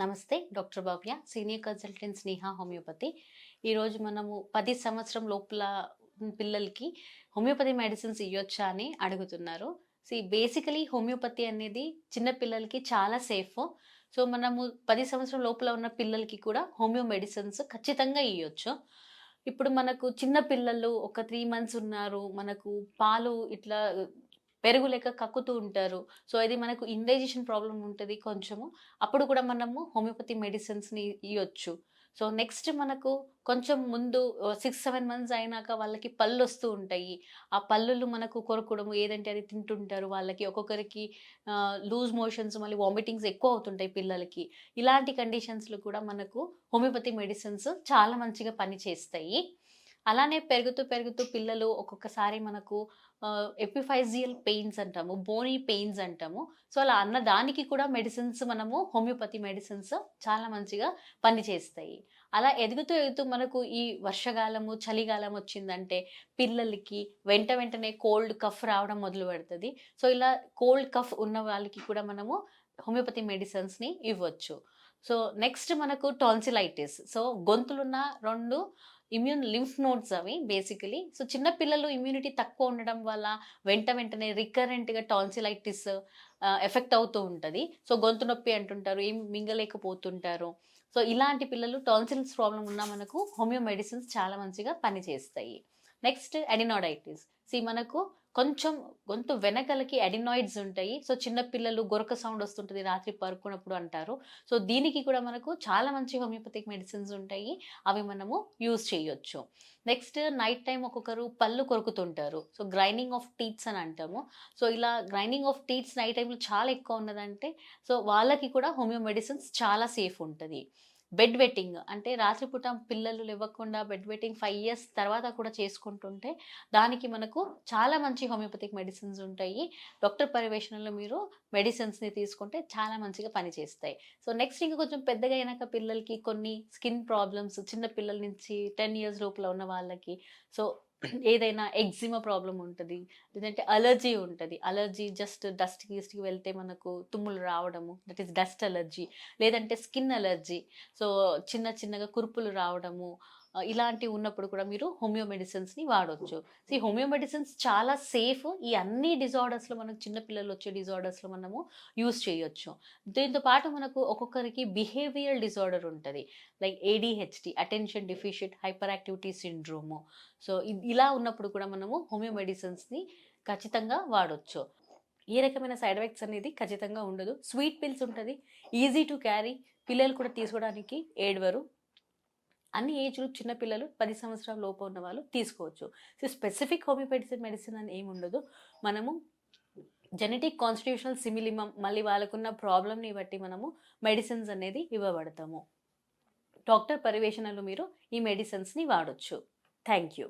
నమస్తే. డాక్టర్ భవ్య, senior consultant స్నేహ homeopathy. ఈరోజు మనము 10 సంవత్సరం లోపల పిల్లలకి హోమియోపతి మెడిసిన్స్ ఇయ్యొచ్చా అని అడుగుతున్నారు. బేసికలీ హోమియోపతి అనేది చిన్న పిల్లలకి చాలా సేఫ్. సో, మనము 10 సంవత్సరం లోపల ఉన్న పిల్లలకి కూడా హోమియో మెడిసిన్స్ ఖచ్చితంగా ఇయ్యొచ్చు. ఇప్పుడు మనకు చిన్న పిల్లలు ఒక 3 మంత్స్ ఉన్నారు. మనకు పాలు ఇట్లా పెరుగు లెక్క కక్కుతూ ఉంటారు. సో, ఇది మనకు ఇండైజెషన్ ప్రాబ్లమ్ ఉంటది కొంచెము. అప్పుడు కూడా మనము హోమియోపతి మెడిసిన్స్‌ని ఇయ్యొచ్చు. సో, నెక్స్ట్ మనకు కొంచెం ముందు 6, 7 మంత్స్ అయినాక వాళ్ళకి పళ్ళొస్తూ ఉంటాయి. ఆ పళ్ళులు మనకు కొరకడము ఏదంటే అది తింటుంటారు. వాళ్ళకి ఒక్కొక్కరికి లూజ్ మోషన్స్ మళ్ళీ వామిటింగ్స్ ఎక్కువ అవుతుంటాయి పిల్లలకి. ఇలాంటి కండిషన్స్‌లో కూడా మనకు హోమియోపతి మెడిసిన్స్ చాలా మంచిగా పనిచేస్తాయి. అలానే పెరుగుతూ, పెరుగుతూ పిల్లలు ఒక్కొక్కసారి మనకు ఎపిఫైజియల్ పెయిన్స్ అంటాము. బోనీ పెయిన్స్ అంటాము. సో, అలా అన్న దానికి కూడా మెడిసిన్స్ మనము హోమియోపతి మెడిసిన్స్ చాలా మంచిగా పనిచేస్తాయి. అలా ఎదుగుతూ, ఎదుగుతూ మనకు ఈ వర్షాకాలము, చలికాలం వచ్చిందంటే పిల్లలకి వెంటనే కోల్డ్, కఫ్ రావడం మొదలుపెడతది. సో, ఇలా కోల్డ్, కఫ్ ఉన్న వాళ్ళకి కూడా మనము హోమియోపతి మెడిసిన్స్‌ని ఇవ్వచ్చు. సో, నెక్స్ట్ మనకు టాన్సిలైటిస్. సో, గొంతులున్న 2 ఇమ్యూన్ లింఫ్ నోడ్స్ అవి బేసికలీ. సో, చిన్న పిల్లలు ఇమ్యూనిటీ తక్కువ ఉండడం వల్ల వెంటనే రికరెంట్‌గా టాన్సిలైటిస్ ఎఫెక్ట్ అవుతూ ఉంటది. సో, గొంతు నొప్పి అంటుంటారు. ఏం మింగలేకపోతుంటారు. సో, ఇలాంటి పిల్లలు టాన్సిల్స్ ప్రాబ్లమ్ ఉన్నా మనకు హోమియో మెడిసిన్స్ చాలా మంచిగా పనిచేస్తాయి. నెక్స్ట్ అడినోడైటిస్. మనకు కొంచెం గొంతు వెనకలకి అడినాయిడ్స్ ఉంటాయి. సో, చిన్న పిల్లలు గొరక సౌండ్ వస్తుంటది రాత్రి పడుకున్నప్పుడు అంటారు. సో, దీనికి కూడా మనకు చాలా మంచి హోమియోపతిక్ మెడిసిన్స్ ఉంటాయి. అవి మనము యూజ్ చేయొచ్చు. నెక్స్ట్ నైట్ టైమ్ ఒక్కొక్కరు పళ్ళు కొరుకుతుంటారు. సో, గ్రైండింగ్ ఆఫ్ టీత్స్ అని అంటాము. సో, ఇలా గ్రైండింగ్ ఆఫ్ టీత్స్ నైట్ టైమ్‌లో చాలా ఎక్కువ ఉన్నదంటే సో, వాళ్ళకి కూడా హోమియో మెడిసిన్స్ చాలా సేఫ్ ఉంటది. బెడ్ వెట్టింగ్ అంటే రాత్రిపూట పిల్లలు లెవ్వకుండా బెడ్ వెట్టింగ్ 5 ఇయర్స్ తర్వాత కూడా చేసుకుంటుంటే దానికి మనకు చాలా మంచి హోమియోపతిక్ మెడిసిన్స్ ఉంటాయి. డాక్టర్ పర్యవేక్షణలో మీరు మెడిసిన్స్‌ని తీసుకుంటే చాలా మంచిగా పనిచేస్తాయి. సో, నెక్స్ట్ ఇంకా కొంచెం పెద్దగా అయినాక పిల్లలకి కొన్ని స్కిన్ ప్రాబ్లమ్స్ చిన్న పిల్లల నుంచి 10 ఇయర్స్ లోపల ఉన్న వాళ్ళకి సో, ఏదైనా ఎగ్జిమా ప్రాబ్లమ్ ఉంటది. లేదంటే అలర్జీ ఉంటది. అలర్జీ జస్ట్ గిస్ట్‌కి వెళ్తే మనకు తుమ్ములు రావడము దట్ ఈస్ డస్ట్ అలర్జీ. లేదంటే స్కిన్ అలర్జీ. సో, చిన్నగా కురుపులు రావడము ఇలాంటివి ఉన్నప్పుడు కూడా మీరు హోమియో మెడిసిన్స్‌ని వాడొచ్చు. హోమియో మెడిసిన్స్ చాలా సేఫ్. ఈ అన్ని డిజార్డర్స్‌లో మనకు చిన్న పిల్లలొచ్చే డిజార్డర్స్‌లో మనము యూజ్ చేయొచ్చు. దీంతో పాటు మనకు ఒక్కొక్కరికి బిహేవియరల్ డిజార్డర్ ఉంటది. Like ADHD attention deficient hyper activity syndrome. So, ఇలా ఉన్నప్పుడు కూడా మనము హోమియో మెడిసిన్స్‌ని ఖచ్చితంగా వాడొచ్చు. ఏ రకమైన సైడ్ ఎఫెక్ట్స్ అనేది ఖచ్చితంగా ఉండదు. స్వీట్ పిల్స్ ఉంటది. Easy to carry. పిల్లలు కూడా తీసుకోవడానికి ఏడవరు. అన్ని ఏజ్ గ్రూప్ చిన్న పిల్లలు 10 సంవత్సరాల లోపు ఉన్న వాళ్ళు తీసుకోవచ్చు. స్పెసిఫిక్ హోమియోపతి మెడిసిన్ అని ఏమి ఉండదు. మనము జెనెటిక్ కాన్స్టిట్యూషనల్ సిమిలిమం మళ్ళీ వాళ్ళకున్న ప్రాబ్లమ్‌ని బట్టి మనము మెడిసిన్స్ అనేది ఇవ్వబడతాము. డాక్టర్ పర్యవేక్షణలో మీరు ఈ మెడిసిన్స్‌ని వాడొచ్చు. Thank you.